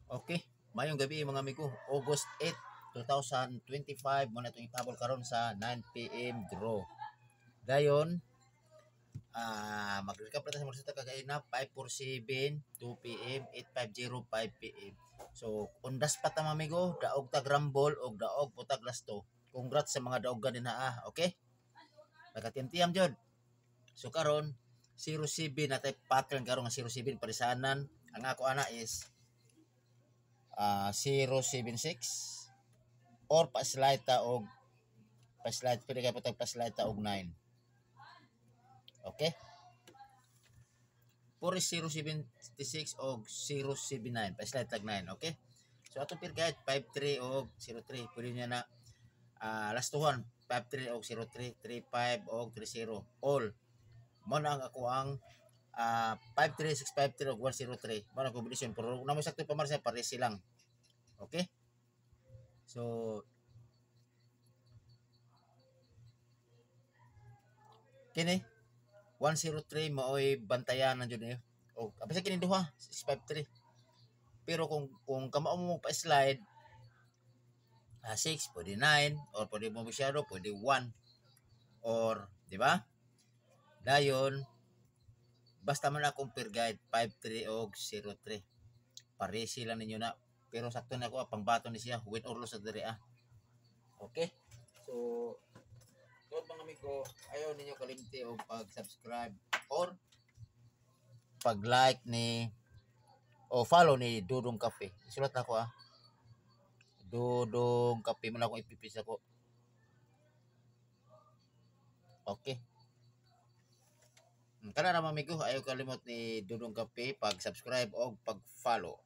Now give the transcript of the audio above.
Okay, mayong gabi mga amigo. August 8, 2025 muna itong itabol karon sa 9 p.m. draw. Gayon, mag-recap natin sa mga resulta kagaina 547, 2 p.m., 850, 5 p.m. So, undas pa ta mga amigo, daog tag rambol o daog putag lasto. Congrats sa mga daog ganin ha, okay? Nagatiam-tiam jud. So karon 07 natay pattern karon nga 07 parisanan. Ang ako ana is 076 or pa-slide ta og pa-slide pwede kay putag pa-slide ta og 9. Okay? For 076 og 079 pa-slide tag 9, okay? So ato pir kahit 53 og 03 pwede niya na lastuhan 53 og 03, 35 og 30 all. Mo na ang ako ang 53, 653 og 103 mo na kombinasyon pero namo sakto pa marsa pare silang. Okay? So kini 103 maoy bantayan na jud niyo. O apisa kini duha 653. Pero kung kamao mo pa slide 6 pwede 9 or pwede mo masyado pwede 1 or di ba? Dayon basta man akong per guide 53 og 03. Parisi lang ninyo na pero sakto na ako pangbaton ni siya win or lose sa diri Okay? So yun mga amigo, ayaw ninyo kalimti o pag-subscribe or pag-like ni o follow ni Dudong Cafe. Isulat na ako Dudong Cafe mo na akong ipipis ako. Okay. Kana na mga amigo, ayaw kalimot ni Dudong Cafe pag-subscribe o pag-follow.